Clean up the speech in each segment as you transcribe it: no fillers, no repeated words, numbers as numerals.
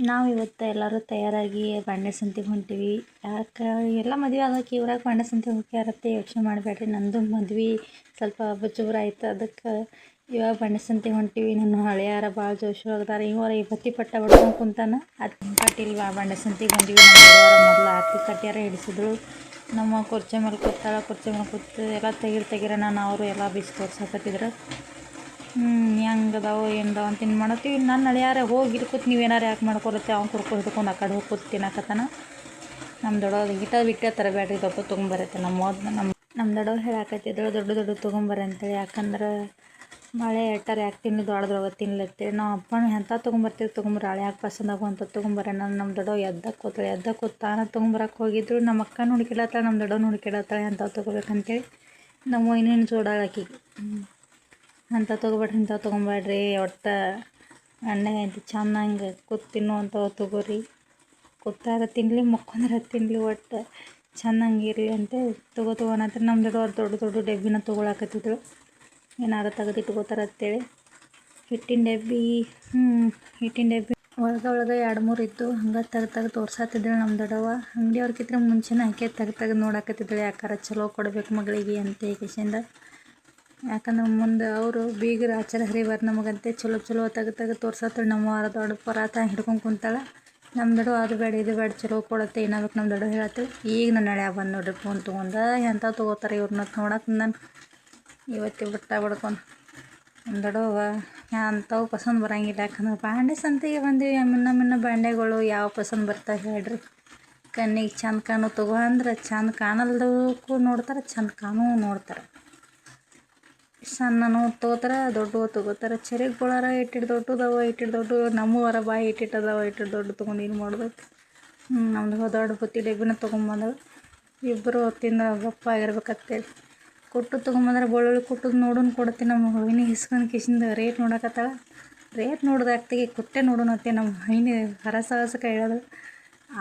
ನಾವು ಇವತ್ತು ಎಲ್ಲರೂ ತಯಾರಾಗಿ ಬಾಂಡೆ ಸಂತಿಗೆ ಹೊಂಟೀವಿ. ಯಾಕೆ ಎಲ್ಲ ಮದುವೆ ಆಗೋಕೆ ಇವ್ರಾಗ ಬಾಂಡೆ ಸಂತಿಗೆ ಹೋಗ್ಯಾರತ್ತೆ ಯೋಚನೆ ಮಾಡಬೇಡ್ರಿ. ನಂದು ಮದ್ವೆ ಸ್ವಲ್ಪ ಬಜೂರ ಆಯ್ತು, ಅದಕ್ಕೆ ಇವಾಗ ಬಾಂಡೆ ಸಂತಿಗೆ ಹೊಂಟೀವಿ. ನನ್ನ ಹಳೆಯಾರ ಭಾಳ ಜೋಶೊಳಗದಾರ. ಇವರು ಬತ್ತಿ ಪಟ್ಟ ಬಡ್ಕೊಂಡು ಕುಂತಾನ. ಪಟ್ಟಿಲಿ ಬಾಂಡೆ ಸಂತಿಗೆ ಬಂದೀವಿ. ನಮ್ಮ ದೊಡ್ಡವರ ಮೊದಲು ಆರತಿ ಕಟ್ಟ್ಯಾರ ಹಿಡಿಸಿದ್ರು. ನಮ್ಮ ಕುರ್ಚಿ ಮೇಲೆ ಕೂತಾಳ. ಕುರ್ಚಿ ಮೇಲೆ ಕೂತು ಎಲ್ಲ ತೆಗಿರಣ ಅವರು ಎಲ್ಲ ಬಿಸಿ ತೋರ್ಸಾಕತ್ತಿದ್ರು. ಹೆಂಗದಾವು ಏನದಾವ ಅಂತ ತಿನ್ ಮಾಡತ್ತೀವಿ. ನನ್ನ ಹಳೆಯಾರ ಹೋಗಿ ಇರ್ಕೂತ್ ನೀವೇನಾರು ಯಾಕೆ ಮಾಡ್ಕೊಳತ್ತೆ, ಅವ್ನು ಕುರ್ಕೊ ಹಿಡ್ಕೊಂಡು ಆ ಕಡೆ ಹೋಗಿ ಕೂತ್ ತಿನ್ನಕತ್ತಾನ. ನಮ್ಮ ದೊಡ್ಡವ್ರು ಬಿಟ್ಟೆ ತರಬೇಡ್ರಿ, ದೊಡ್ಡ ತೊಗೊಂಬರತ್ತೆ. ನಮ್ಮ ದೊಡ್ಡವ್ರು ಹೇಳಾಕತ್ತಿದ್ರು ದೊಡ್ಡ ತೊಗೊಂಬರ್ರಿ ಅಂತೇಳಿ. ಯಾಕಂದ್ರೆ ಮಳೆ ಎಟ್ಟಾರೆ ಯಾಕೆ ತಿನ್ನಿ ದೊಡ್ಡದ್ರೊಳಗ ತಿನ್ಲತ್ತೇಳಿ. ನಾವು ಅಪ್ಪನ ಎಂಥ ತೊಗೊಂಬರ್ರಿ ಹಳೆ ಯಾಕೆ ಪಸಂದ್ ಆಗುವಂಥ ತೊಗೊಂಬರ. ನಮ್ಮ ದೊಡ್ಡವ್ ಎದ್ದಕ್ಕೆ ಕೂತಾನ ತೊಗೊಂಬರಕ್ಕೆ ಹೋಗಿದ್ರು. ನಮ್ಮ ಅಕ್ಕನೂ ಹುಡುಕಿಡತ್ತಾಳೆ, ನಮ್ಮ ದೊಡ್ಡವ್ನು ಹುಡುಕಿಡತ್ತಾಳೆ ಅಂಥವು ತೊಗೋಬೇಕಂತೇಳಿ. ನಮ್ಮ ಇನ್ನೇನು ಜೋಡಾಳಾಕಿಗೆ ಅಂಥ ತೊಗೊಬೇಡ್ರಿ ಒಟ್ಟು ಎಣ್ಣೆ ಐತಿ ಚೆನ್ನಾಗಿ ಕೂತ್ ತಿನ್ನುವಂಥವು ತೊಗೋರಿ. ಕೂತಾರ ತಿನ್ನಲಿ ಮಕ್ಕೊಂಡ್ರೆ ತಿನ್ನಲಿ ಒಟ್ಟು ಚೆನ್ನಾಗಿ ಇರಲಿ ಅಂತ ತೊಗೋಣತ್ರ. ನಮ್ಮ ದೊಡ್ಡವ್ರು ದೊಡ್ಡ ಡಬ್ಬಿನ ತೊಗೊಳಕತ್ತಿದ್ರು, ಏನಾರು ತೆಗೆದಿಟ್ಕೋತಾರೆ ಅಂತೇಳಿ. ಹಿಟ್ಟಿನ ಡಬ್ಬಿ ಒಳಗೆ 2-3 ಇದ್ದು ಹಂಗೆ ತೆಗ್ದು ತೋರ್ಸಾತಿದ್ದಳು ನಮ್ಮ ದೊಡ್ಡವ್ವ. ಅಂಗಡಿಯವ್ರಕ್ಕಿಂತ ಮುಂಚೆನೇ ಆಕೆ ತೆಗ್ದು ನೋಡಾಕತ್ತಿದ್ದಳು, ಯಾಕಾರ ಚಲೋ ಕೊಡ್ಬೇಕು ಮಗಳಿಗೆ ಅಂತ ಏಕೆಸಿಂದ. ಯಾಕಂದ್ರೆ ಮುಂದೆ ಅವರು ಬೀಗರ ಆಚಾರ ಹರಿವಾರ ನಮಗಂತೆ ಚಲೋ ತೆಗ್ದು ತೋರ್ಸತ್ತಳು. ನಮ್ಮ ವಾರ ದೊಡ್ಡ ಪರಾತ ಹಿಡ್ಕೊಂಡು ಕುಂತಾಳೆ. ನಮ್ಮ ದೊಡ್ಡ ಅದು ಬೇಡ ಇದು ಬೇಡ ಚಲೋ ಕೊಡುತ್ತೆ ಏನಾಗಬೇಕು ನಮ್ಮ ದೊಡ್ಡ ಹೇಳತ್ತೇಳಿ. ಈಗ ನನ್ನ ಹಳೆಯ ಬಂದು ನೋಡ್ರಿ ಫೋನ್ ತೊಗೊಂಡು ಎಂಥ ತೊಗೋತಾರೆ ಇವ್ರನ್ನ ನೋಡಕ್ಕೆ. ನಾನು ಇವತ್ತು ಬಡ್ಕೊಂಡು ನಮ್ಮ ದೊಡ್ಡವ್ವ ಅಂಥವು ಪಸಂದ್ ಬರೋಂಗಿಲ್ಲ. ಯಾಕಂದ್ರೆ ಬಾಂಡೆ ಸಂತಿಗೆ ಬಂದೀವಿ. ಮಿನ್ನ ಬಾಂಡೆಗಳು ಯಾವ ಪಸಂದ್ ಬರ್ತಾವೆ ಹೇಳ್ರಿ. ಕಣ್ಣಿಗೆ ಚಂದ ಕಾಣೋ ತೊಗೋ ಅಂದ್ರೆ ಚಂದ ಕಾಣಲ್ದಕ್ಕೂ ನೋಡ್ತಾರೆ, ಚಂದ ಕಾಣೋ ನೋಡ್ತಾರೆ. ಸಣ್ಣನೂ ತೊಗೋತಾರೆ, ದೊಡ್ಡವು ತೊಗೋತಾರೆ. ಚೆರಿಗೊಳಾರ ಇಟ್ಟಿಟ್ಟು ದೊಡ್ಡದವ ನಮ್ಮವರ ಬಾಯಿ ಇಟ್ಟಿಟ್ಟದವ ದೊಡ್ಡ ತೊಗೊಂಡು ಏನು ಮಾಡ್ಬೇಕು. ನಮ್ದು ದೊಡ್ಡ ಬುತ್ತಿ ಡಬ್ಬಿನ ತೊಗೊಂಬಂದಳು. ಇಬ್ಬರು ತಿಂದ ಗಪ್ಪ ಆಗಿರ್ಬೇಕಂತೇಳಿ ಕೊಟ್ಟು ತೊಗೊಂಬಂದ್ರೆ ಬೆಳ್ಳುಳ್ಳಿ ಕೊಟ್ಟದು ನೋಡೋಣ ಕೊಡ್ತೀನಿ. ನಮ್ಮ ಹೈನಿ ಹಿಸ್ಕೊಂಡು ಕಿಶಿಂದ ರೇಟ್ ನೋಡಕತ್ತಾಳ. ರೇಟ್ ನೋಡ್ದಾಗ್ತಿಗೆ ಕೊಟ್ಟೆ ನೋಡೋಣತ್ತೆ. ನಮ್ಮ ಹೈನಿ ಹರಸಾಹಸಕ್ಕೆ ಹೇಳೋದು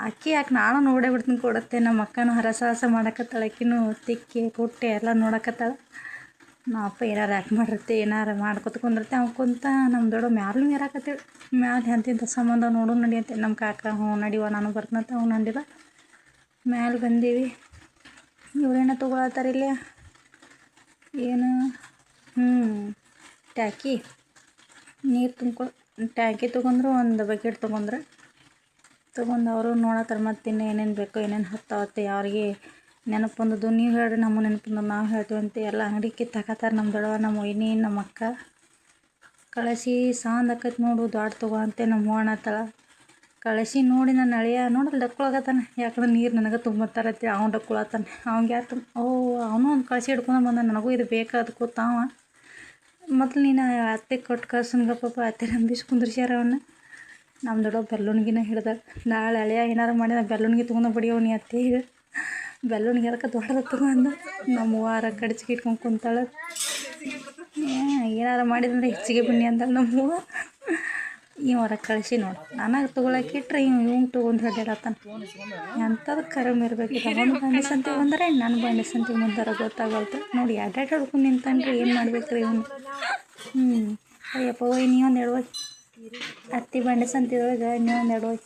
ಆಕಿ ಯಾಕೆ ನಾನು ನೋಡೇ ಬಿಡ್ತೀನಿ ಕೊಡುತ್ತೆ. ನಮ್ಮ ಅಕ್ಕನೂ ಹರಸಾಹಸ ಮಾಡಕತ್ತಾಳ. ಆಕಿನೂ ತಿಕ್ಕಿ ಕೊಟ್ಟೆ ಎಲ್ಲ ನೋಡಕತ್ತಾಳ. ನಮ್ಮ ಅಪ್ಪ ಏನಾರು ಯಾಕೆ ಮಾಡಿರುತ್ತೆ, ಏನಾರು ಮಾಡ್ಕೊತ್ಕೊಂಡಿರುತ್ತೆ. ಅವ್ನು ಕುಂತ ನಮ್ಮ ದೊಡ್ಡ ಮ್ಯಾಲೂ ಏರಾಕತ್ತೇಳಿ ಮ್ಯಾಲೆ ಎಂತಿಂಥ ಸಂಬಂಧ ನೋಡು ನಡಿಯಂತೆ. ನಮ್ಮ ಕಾಕ ನಡಿವ ನಾನು ಬರ್ತೀನಂತ ಅವ್ನು ಅಂದಿಲ್ಲ. ಮ್ಯಾಲೆ ಬಂದೀವಿ. ಇವ್ರೇನೋ ತೊಗೊಳತ್ತಾರ ಇಲ್ಲಿ ಏನು ಟ್ಯಾಕಿ ನೀರು ಟ್ಯಾಕಿ ತೊಗೊಂಡ್ರು. ಒಂದು ಬಕೆಟ್ ತೊಗೊಂಡು ಅವರು ನೋಡತ್ತಾರೆ. ಮತ್ತು ಇನ್ನು ಏನೇನು ಬೇಕೋ ಏನೇನು ಹತ್ತಾವತ್ತೆ ಯಾರಿಗೆ ನೆನಪು ಬಂದದ್ದು ನೀವು ಹೇಳ್ರಿ, ನಮ್ಮ ನೆನಪು ಬಂದದ್ದು ನಾವು ಹೇಳ್ತೀವಿ ಅಂತ ಎಲ್ಲ ಅಂಗಡಿ ಕಿತ್ತಾಕತ್ತಾರೆ. ನಮ್ಮ ದೊಡ್ಡವ ನಮ್ಮ ವೈನಿ ನಮ್ಮ ಅಕ್ಕ ಕಳಸಿ ಸಾಂದ್ ಆಕೈತಿ ನೋಡು ದೊಡ್ಡ ತೊಗೋ ಅಂತೆ. ನಮ್ಮ ಹೂವಣ್ಣ ಆತಳ ಕಳಸಿ ನೋಡಿ ನನ್ನ ಅಳಿಯ ನೋಡಲ್ಲ ಡಕ್ಕೊಳಗತ್ತಾನೆ. ಯಾಕಂದ್ರೆ ನೀರು ನನಗೆ ತುಂಬತ್ತಾರತ್ತೆ. ಅವ್ನು ಡಕ್ಕೊಳತ್ತಾನೆ. ಅವ್ನಿಗೆ ಯಾರು ಅವನು ಒಂದು ಕಳಸಿ ಹಿಡ್ಕೊಂಡು ಬಂದ. ನನಗೂ ಇದು ಬೇಕಾದ ಕೂತಾವ. ಮೊದಲು ನೀನು ಅತ್ತೆ ಕೊಟ್ಟು ಕಳ್ಸನ್ಗಪ್ಪ ಅತ್ತೆ ನಂಬಿಸಿ ಕುಂದ್ರಿಸ್ಯಾರ ಅವನ್ನ. ನಮ್ಮ ದೊಡ್ಡ ಬೆಲ್ಲುಣ್ಗಿನ ಹಿಡ್ದ. ನಾಳೆ ಅಳಿಯ ಏನಾರು ಮಾಡಿದ ಬೆಲ್ಲುಣ್ಗಿ ತೊಗೊಂಡು ಬಡಿಯೋನಿ ಅತ್ತೆ. ಈಗ ಬೆಲ್ಲುಣ್ಗಿ ಅದಕ್ಕೆ ದೊಡ್ಡದ ತೊಗೊಂಡು ನಮ್ಮ ವಾರ ಕಡ್ಚಿಗೆ ಇಟ್ಕೊಂಡು ಕುಂತಾಳೆ. ಏನಾರು ಮಾಡಿದಂದ್ರೆ ಹೆಚ್ಚಿಗೆ ಬನ್ನಿ ಅಂತಾಳೆ ನಮ್ಮ ಹೂವು. ಹೊರ ಕಳಿಸಿ ನೋಡು ನನಗೆ ತೊಗೊಳಕ್ಕೆ ಇಟ್ರೆ ಇವ್ನು ತೊಗೊಂಡು ಹೊಡ್ಯಾಡತ್ತಾನ. ಎಂಥದ್ದು ಕರಮ್ ಇರಬೇಕಿಲ್ಲ. ಒಂದು ಬಾಂಡೆ ಸಂತಿಗೆ ಬಂದರೆ ನನ್ನ ಬಾಂಡೆ ಸಂತಿಗೆ ಬಂದಾರ ಗೊತ್ತಾಗಲ್ತು ನೋಡಿ. ಅಡ್ಡಾಡ್ ಹಿಡ್ಕೊಂಡು ನಿಂತಾನ್ರಿ, ಏನು ಮಾಡ್ಬೇಕ್ರಿ ಇವನು. ಅಯ್ಯಪ್ಪ ಹೋಯ್ ನೀವೊಂದು ಎಡವೋಯ್ ಅತ್ತಿ ಬಾಂಡೆ ಸಂತಿದೊಳಗೆ ನೀವೊಂದು ಎಡವೋಯ್.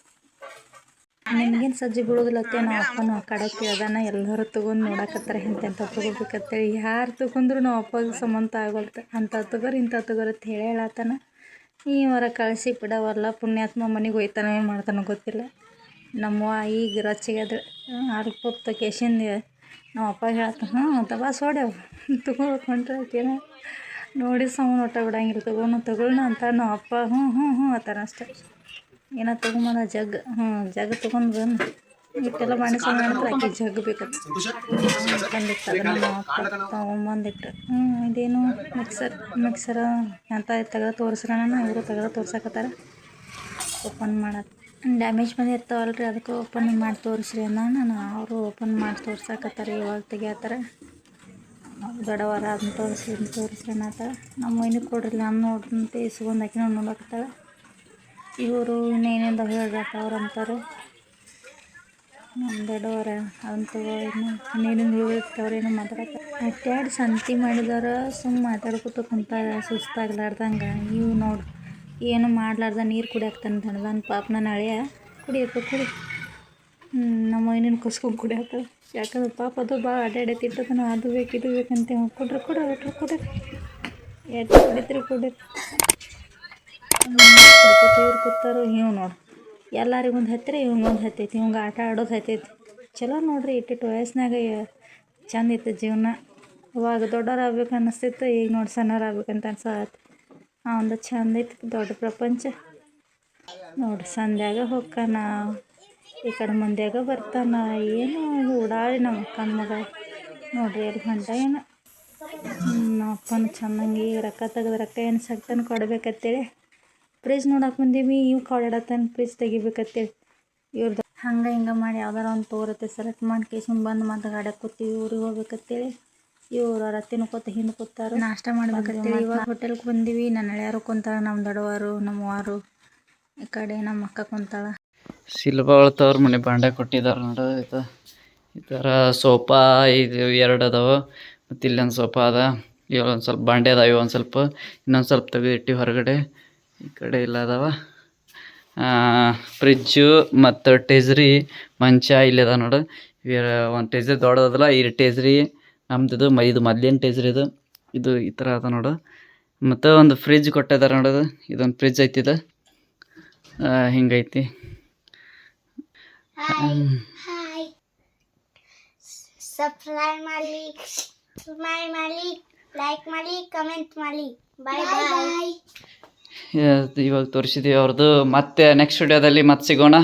ನಿಮ್ಗೇನು ಸಜ್ಜಿ ಬೀಳೋದಿಲ್ಲತ್ತೆ. ನಾವು ಅಪ್ಪನೂ ಆ ಕಡೆ ಕೇಳ್ದಾನ ಎಲ್ಲರೂ ತೊಗೊಂಡು ನೋಡಕತ್ತಾರೆ ಎಂತೆಂಥ ತೊಗೋಬೇಕಂತೇಳಿ. ಯಾರು ತೊಗೊಂಡ್ರು ನಾವು ಅಪ್ಪಗೆ ಸಂಬಂಧ ಆಗೋಲ್ತು. ಅಂಥ ತೊಗೋರಿ ಇಂಥ ತೊಗೋರತ್ತೆ ಹೇಳತ್ತಾನ. ಈ ವಾರ ಕಳಿಸಿ ಬಿಡವಲ್ಲ ಪುಣ್ಯಾತ್ಮ ಮನೆಗೆ ಹೋಯ್ತಾನೋ ಏನು ಮಾಡ್ತಾನೋ ಗೊತ್ತಿಲ್ಲ. ನಮ್ಮವ್ವ ಈಗ ರೊಚ್ಚಿಗೆ ಅರ್ಪುತ್ತ ಕೇಶಿಂದ ನಮ್ಮ ಅಪ್ಪ ಹೇಳ್ತಾನೆ ದಬಾ ಸೋಡ್ಯಾವ ತೊಗೊಳಕ್ಕೆ ಹೊಂಟ್ರಕೇನ ನೋಡಿ ಸೌಂಡ್ ಒಟ್ಟ ಬಿಡಂಗಿಲ್ಲ. ತಗೊಳ್ಳೋಣ ಅಂತ ನಮ್ಮ ಅಪ್ಪ ಹ್ಞೂ ಅಂತಾನ ಅಷ್ಟೆ. ಏನೋ ತೊಗೊಂಬಂದ ಜಗ್ ತೊಗೊಂಡು ಬಂದು ಇಟ್ಟೆಲ್ಲ ಬಾಂಡೆ ಸಾಮಾನು ಅಂದ್ರೆ ಆಕೆ ಜಗ್ ಬೇಕಂತ ಬಂದಿತ್ತು. ನಮ್ಮ ಅಪ್ಪ ತೊಗೊಂಬಂದಿಟ್ಟು ಇದೇನು ಮಿಕ್ಸರ್ ಅಂತ ತೆಗೆದು ತೋರಿಸ್ರಣ. ಇವರು ತೆಗೆದು ತೋರ್ಸಕತ್ತಾರ. ಓಪನ್ ಮಾಡತ್ತೆ ಡ್ಯಾಮೇಜ್ ಬಂದಿರ್ತಾವಲ್ರಿ, ಅದಕ್ಕೆ ಓಪನ್ ಮಾಡಿ ತೋರಿಸ್ರಿ ಅಂದ. ಅವರು ಓಪನ್ ಮಾಡಿ ತೋರ್ಸಕತ್ತಾರ. ಇವಾಗ ತೆಗಿಯತ್ತಾರ. ದೊಡ್ಡವಾರ ಅದನ್ನ ತೋರಿಸ್ರಿ ಅನ್ನತ್ತಾರ. ನಮ್ಮ ಮೈನಿಗೆ ಕೊಡ್ರಿ ನಾನು ನೋಡ್ರಂತೆ ಇಸ್ಕೊಂಡು ಆಕಿನ ನೋಡಕತ್ತಾಳ. ಇವರು ಇನ್ನೇನಿಂದ ಹೇಳ್ರತ್ತ ಅವ್ರು ಅಂತಾರೆ. ನಮ್ಮ ದೊಡ್ಡವರ ಅದನ್ನ ತಗೋ ಇನ್ನೇನಿಂದ ಅವ್ರೇನು ಮಾತಾಡಕ್ಕೆ ಅಟ್ಯಾಡಿ ಸಂತಿ ಮಾಡಿದವ್ರ ಸುಮ್ಮ ಮಾತಾಡ್ಕೊತ ಕುಂತಾರ ಸುಸ್ತಾಗ್ಲಾರ್ದಂಗೆ. ಇವು ನೋಡಿ ಏನು ಮಾಡ್ಲಾರ್ದ ನೀರು ಕುಡಿಯಾಕ್ತಾನೆ ತಣ್ಣದಾನ ಪಾಪ ನನ್ನ ಹಳೆಯ ಕುಡಿಯಪ್ಪ ಕುಡಿ. ನಮ್ಮ ಇನ್ನೇನು ಕಸ್ಕೊಂಡು ಕುಡಿಯಾಕ ಯಾಕಂದ್ರೆ ಪಾಪ ಅದು ಭಾಳ ಅಡ್ಡಾಡೈತಿಟ್ಟದನ ಅದು ಬೇಕು ಇದು ಬೇಕಂತ ಕೊಡ್ರಿ ಕೊಡ್ರಿ ಎಷ್ಟು ಕುಡಿದ್ರಿ ಕುಡಿದ್ರಿ ಇವ್ರು ಕೂತಾರು. ಇವ್ ನೋಡಿ ಎಲ್ಲರಿಗೂ ಒಂದು ಹತ್ತಿರ ಇವಂಗೊಂದು ಹತ್ತೈತಿ, ಇವಂಗೆ ಆಟ ಆಡೋದು ಹತ್ತೈತಿ. ಚಲೋ ನೋಡ್ರಿ ಇಟ್ಟಿಟ್ಟು ವಯಸ್ಸಿನಾಗ ಚಂದ ಇತ್ತು ಜೀವನ. ಅವಾಗ ದೊಡ್ಡವ್ರು ಆಗ್ಬೇಕು ಅನ್ನಿಸ್ತಿತ್ತು, ಈಗ ನೋಡಿ ಸಣ್ಣವ್ರು ಆಗ್ಬೇಕಂತ ಅನ್ಸತ್ತೆ. ಒಂದು ಚಂದ ಐತಿ ದೊಡ್ಡ ಪ್ರಪಂಚ ನೋಡ್ರಿ. ಸಂಧ್ಯಾಗ ಹೋಗ್ತಾನ, ಈ ಕಡೆ ಮಂದ್ಯಾಗ ಬರ್ತಾನ, ಏನು ಓಡಾಡಿ ನಮ್ಮ ಅಕ್ಕನ ಮಗ ನೋಡ್ರಿ ಎಲ್ಲಿ ಹೊಂಟ ಏನು. ನಮ್ಮ ಅಪ್ಪನ ಚೆನ್ನಾಗಿ ಈಗ ರೊಕ್ಕ ತೆಗೆದು ರೊಕ್ಕ ಏನು ಸಕ್ತಾನೆ ಕೊಡ್ಬೇಕತ್ತೇಳಿ ಫ್ರಿಜ್ ನೋಡಕ್ಕೆ ಬಂದೀವಿ. ಇವು ಕಾಡಾಡತ್ತಾನೆ ಫ್ರಿಜ್ ತೆಗಿಬೇಕತ್ತೇಳಿ. ಇವ್ರದ್ದು ಹಂಗೆ ಹಿಂಗೆ ಮಾಡಿ ಯಾವ್ದಾರ ಒಂದು ತೋರತ್ತೆ ಸೆಲೆಕ್ಟ್ ಮಾಡಿ ಕೇಸಿಂಗ್ ಬಂದು ಮತ್ತೆ ಗಾಡ್ಯಾಗ ಕೂತೀವಿ ಊರಿಗೆ ಹೋಗ್ಬೇಕತ್ತೇಳಿ. ಇವ್ರು ರತ್ತಿ ಕೂತ ಹಿಂದೆ ಕೂತಾರು ನಾಷ್ಟ ಮಾಡ್ಬೇಕತ್ತೇಳಿ. ಇವಾಗ ಹೋಟೆಲ್ಗೆ ಬಂದೀವಿ. ನನ್ನ ಹಳೆಯರು ಕುಂತಾಳ, ನಮ್ಮ ದೊಡ್ಡವರು ನಮ್ಮವಾರು, ಈ ಕಡೆ ನಮ್ಮ ಅಕ್ಕ ಕುಂತಾಳ. ಸಿಲ್ಬಾಳ ತವ್ರ ಮನೆ ಬಾಂಡೆ ಕೊಟ್ಟಿದ್ದಾರೆ ನೋಡು. ಈ ಥರ ಸೋಫಾ ಇದು 2 ಅದಾವೆ ಮತ್ತು ಇಲ್ಲೊಂದು ಸೋಫಾ ಅದ. ಇಲ್ಲೊಂದು ಸ್ವಲ್ಪ ಬಾಂಡೆ ಅದಾವೆ, ಒಂದು ಸ್ವಲ್ಪ ಇನ್ನೊಂದು ಸ್ವಲ್ಪ ತೆಗೆದಿಟ್ಟು ಹೊರಗಡೆ. ಈ ಕಡೆ ಇಲ್ಲ ಅದಾವ ಫ್ರಿಜ್ಜು ಮತ್ತು ಟೇಜ್ರಿ ಮಂಚ ಇಲ್ಲಿ ಅದ ನೋಡು. ಒಂದು ಟೇಜ್ರಿ ದೊಡ್ಡದಲ್ಲ, ಈ ಟೇಜ್ರಿ ನಮ್ದು ಇದು ಮೊದ್ಲಿನ ಟೇಜ್ರಿ ಇದು ಈ ಥರ ಅದ ನೋಡು. ಮತ್ತು ಒಂದು ಫ್ರಿಜ್ ಕೊಟ್ಟಿದ್ದಾರೆ ನೋಡೋದು. ಇದೊಂದು ಫ್ರಿಜ್ ಐತಿದ ಹಿಂಗೈತಿ. ಸಬ್ಸ್ಕ್ರೈಬ್ ಮಾಡಿ ಲೈಕ್ ಮಾಡಿ ಕಮೆಂಟ್ ಮಾಡಿ. ಬಾಯ್. ಇವಾಗ ತೋರಿಸಿದ್ದೀವಿ ಅವ್ರದ್ದು. ಮತ್ತೆ ನೆಕ್ಸ್ಟ್ ವಿಡಿಯೋದಲ್ಲಿ ಮತ್ತೆ ಸಿಗೋಣ.